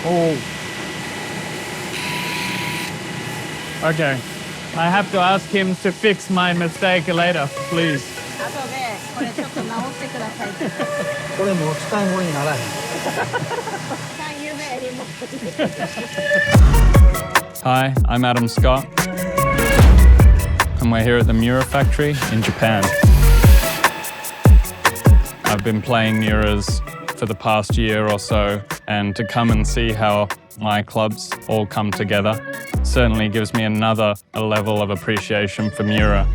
Oh. Okay. I have to ask him to fix my mistake later, please. 後でこれちょっと直してくださいって。これもう使い物にならへん。Hi, I'm Adam Scott, and we're here at the Miura Factory in Japan. I've been playing Miuras for the past year or so, and to come and see how my clubs all come together certainly gives me another level of appreciation for Miura.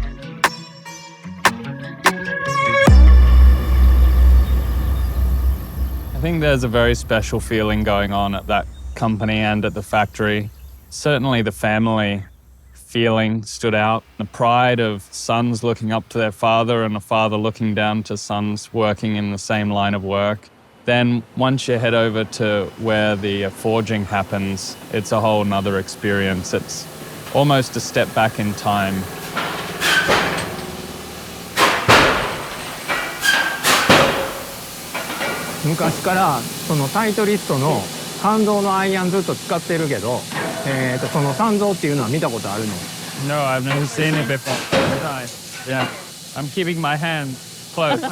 I think there's a very special feeling going on at that company and at the factory. Certainly the family feeling stood out. The pride of sons looking up to their father and a father looking down to sons working in the same line of work. Then once you head over to where the forging happens, it's a whole nother experience. It's almost a step back in time. No, 昔からそのタイトリストの三蔵のアイアンずっと使ってるけど、その三蔵っていうのは見たことあるの？ No, I've never seen it before. Yeah, I'm keeping my hand close.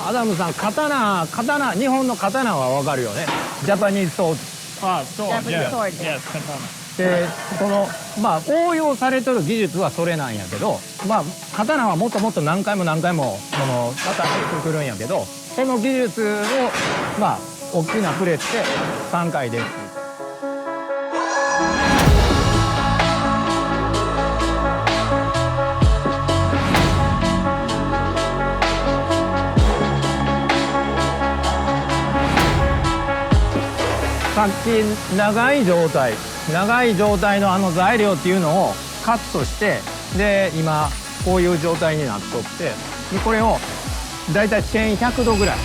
アダムさん、刀、日本の刀はわかるよね。ジャパニーズソード。Sword. Japanese sword. Yes, katana. で、応用されてる技術はそれなんやけど、刀はもっともっと何回も叩いてくるんやけど、その技術を大きなプレスで3回で。さっき長い状態のあの材料っていうのをカットして、で今こういう状態になっとって、でこれをだいたい1100度ぐらい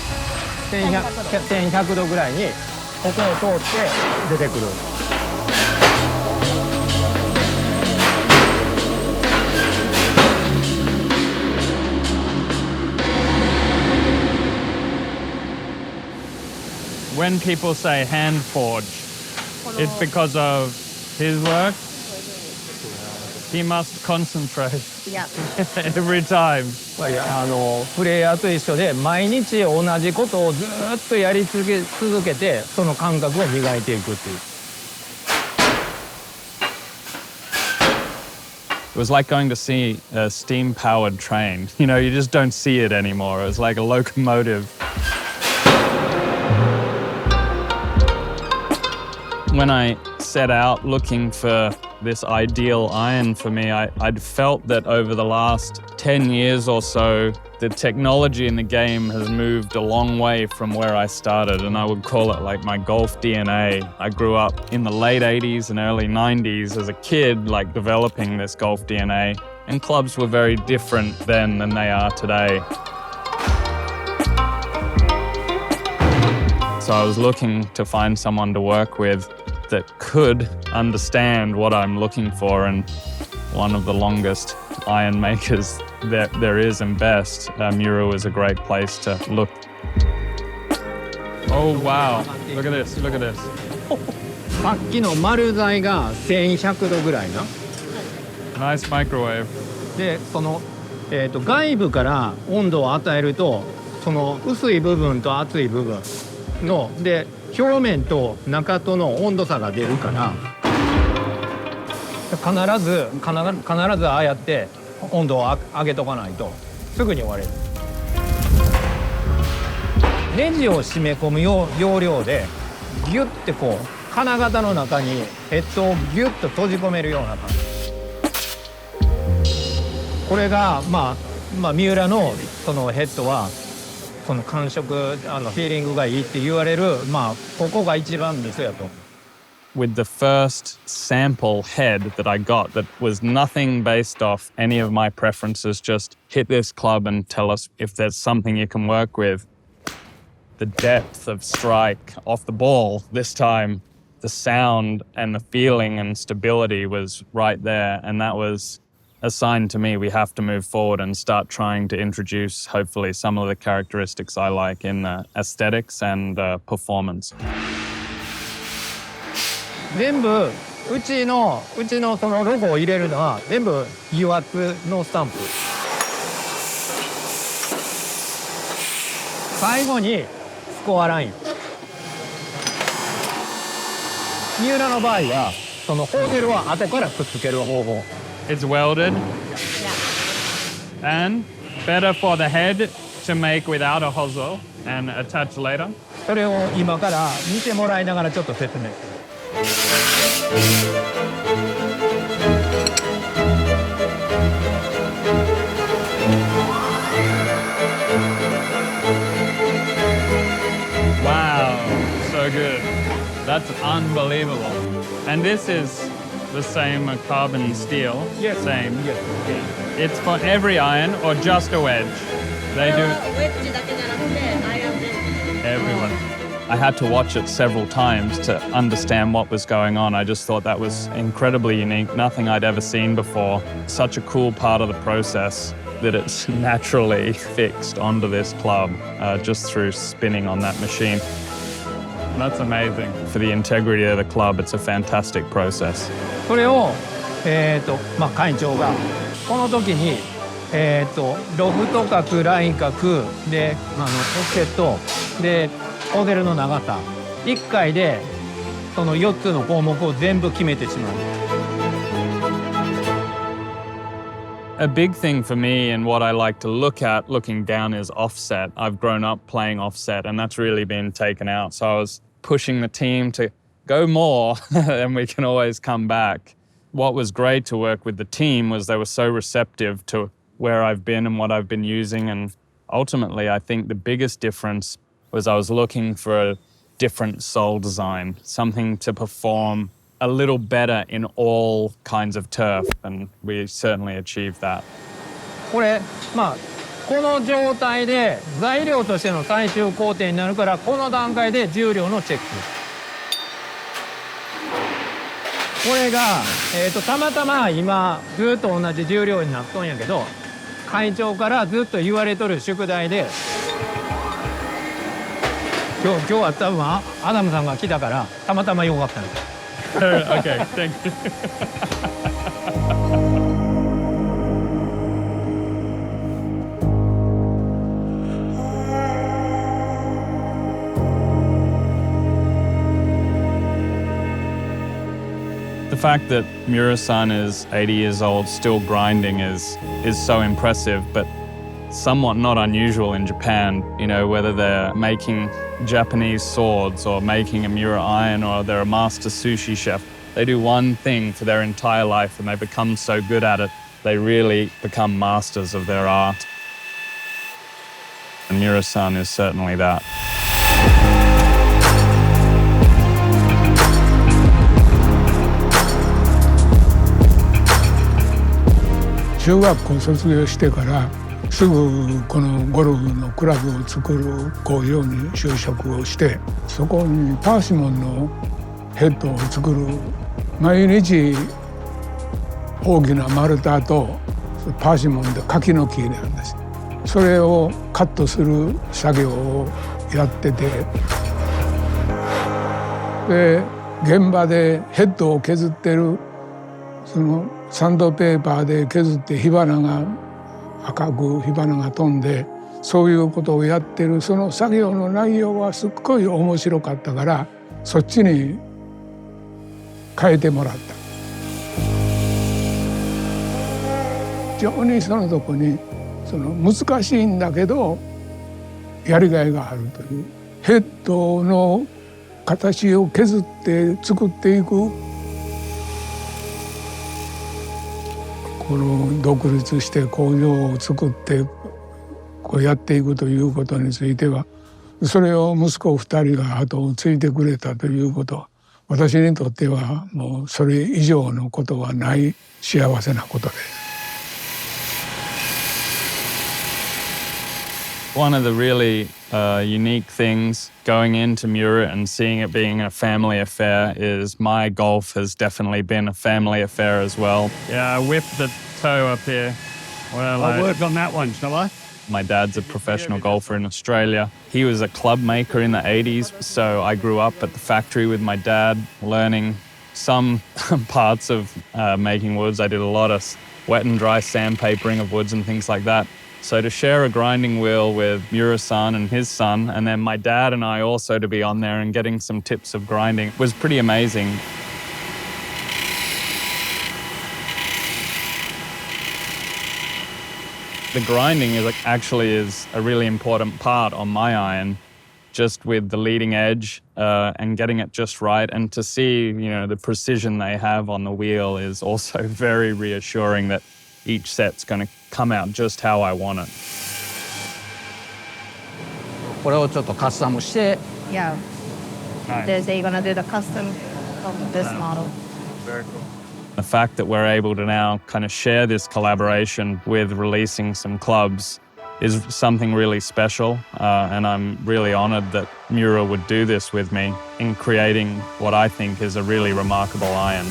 1100度ぐらいにここを通って出てくる。When people say hand forge, it's because of his work. He must concentrate Yeah. every time. プレイヤーと一緒で毎日同じことをずっとやり続けて、その感覚を磨いていくっていう。It was like going to see a steam-powered train. You know, you just don't see it anymore. It was like a locomotive. When I set out looking for this ideal iron for me, I'd felt that over the last 10 years or so, the technology in the game has moved a long way from where I started, and I would call it like my golf DNA. I grew up in the late 80s and early 90s as a kid, like developing this golf DNA, and clubs were very different then than they are today. So I was looking to find someone to work with that could understand what I'm looking for, and one of the longest iron makers there is and best, Miura was a great place to look. Oh wow, look at this. さっきの丸材が1100度ぐらいな。Nice microwave. で、その、外部から温度を与えると、その薄い部分と厚い部分ので表面と中との温度差が出るから、必ずああやって温度を上げとかないとすぐに割れる。ネジを締め込む要領でギュッてこう金型の中にヘッドをギュッと閉じ込めるような感じ。これが三浦のそのヘッドはその感触フィーリングがいいって言われるここが一番ミソやと。With the first sample head that I got that was nothing based off any of my preferences, just hit this club and tell us if there's something you can work with. The depth of strike off the ball this time, the sound and the feeling and stability was right there, and that was a sign to me we have to move forward and start trying to introduce, hopefully, some of the characteristics I like in aesthetics and performance. 全部うちのそのロゴを入れるのは全部油圧のスタンプ。最後にスコアライン。三浦の場合はそのホーデルは後からくっつける方法。It's welded and better for the head to make without a hosel and attach later. それを今から見てもらいながらちょっと説明。Wow, so good. That's unbelievable. And this is the same carbon steel? Yes. Same. Yes. It's for every iron or just a wedge? They do ウェッジだけじゃなくてアイアン全部。 everyone. I had to watch it several times to understand what was going on. I just thought that was incredibly unique, nothing I'd ever seen before. Such a cool part of the process that it's naturally fixed onto this club just through spinning on that machine. That's amazing. For the integrity of the club, it's a fantastic process. それを会長がこの時にロフト角ライン角でオフセットでモデルの長さ1回でその4つの項目を全部決めてしまう。A big thing for me and what I like to look at looking down is offset. I've grown up playing offset and that's really been taken out. So I was pushing the team to go more and we can always come back. What was great to work with the team was they were so receptive to where I've been and what I've been using. And ultimately, I think the biggest difference was I was looking for a different sole design, something to perform a little better in all kinds of turf, and we certainly achieved that. これこの状態で材料としての最終工程になるからこの段階で重量のチェック。これが、たまたま今ずっと同じ重量になっとんやけど会長からずっと言われとる宿題で今日は多分アダムさんが来たからたまたまよかったんです。Okay, thank you. The fact that Miura-san is 80 years old, still grinding is so impressive, but somewhat not unusual in Japan, you know, whether they're making Japanese swords or making a Miura iron or they're a master sushi chef. They do one thing for their entire life and they become so good at it, they really become masters of their art. And Miura-san is certainly that. 中学校卒業してからすぐこのゴルフのクラブを作る工場に就職をしてそこにパーシモンのヘッドを作る毎日大きな丸太とパーシモンで柿の木なんです。それをカットする作業をやっててで現場でヘッドを削ってるそのサンドペーパーで削って火花が赤く火花が飛んでそういうことをやってるその作業の内容はすっごい面白かったからそっちに変えてもらった。非常にそのとこにその難しいんだけどやりがいがあるというヘッドの形を削って作っていくこの独立して工場を作ってこうやっていくということについてはそれを息子2人が後を継いでくれたということは私にとってはもうそれ以上のことはない幸せなことです。One of the really unique things going into Miura and seeing it being a family affair is my golf has definitely been a family affair as well. Yeah, I whip the toe up here. Well, I'll work on that one, shall I? my dad's a professional golfer in Australia. He was a club maker in the 80s, so I grew up at the factory with my dad, learning some parts of making woods. I did a lot of wet and dry sandpapering of woods and things like that. So to share a grinding wheel with Miura-san and his son, and then my dad and I also to be on there and getting some tips of grinding was pretty amazing. The grinding is a really important part on my iron, just with the leading edge and getting it just right. And to see, the precision they have on the wheel is also very reassuring that each set's going to come out just how I want it. これをちょっとカスタムして Yeah. They're gonna do the custom of this model. Very cool. The fact that we're able to now kind of share this collaboration with releasing some clubs is something really special, and I'm really honored that Miura would do this with me in creating what I think is a really remarkable iron.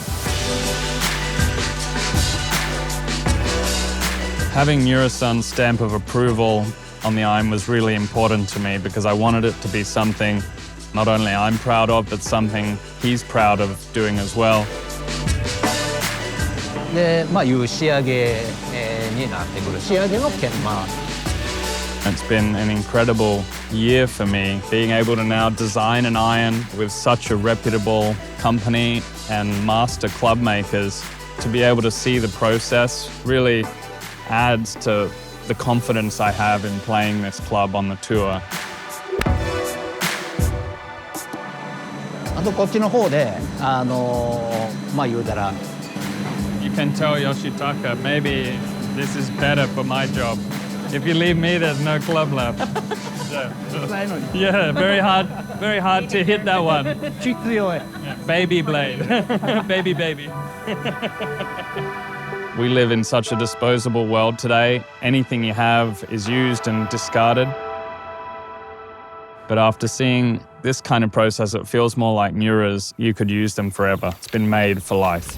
Having Miura-san's stamp of approval on the iron was really important to me because I wanted it to be something not only I'm proud of, but something he's proud of doing as well. で、いう仕上げになってくる。仕上げの研磨。It's been an incredible year for me, being able to now design an iron with such a reputable company and master club makers. To be able to see the process really adds to the confidence I have in playing this club on the tour. あとこっちの方で、言うたら。You can tell Yoshitaka, maybe this is better for my job. If you leave me, there's no club left. Yeah, very hard to hit that one. Baby blade, baby. We live in such a disposable world today. Anything you have is used and discarded. But after seeing this kind of process, it feels more like Miura's. You could use them forever. It's been made for life.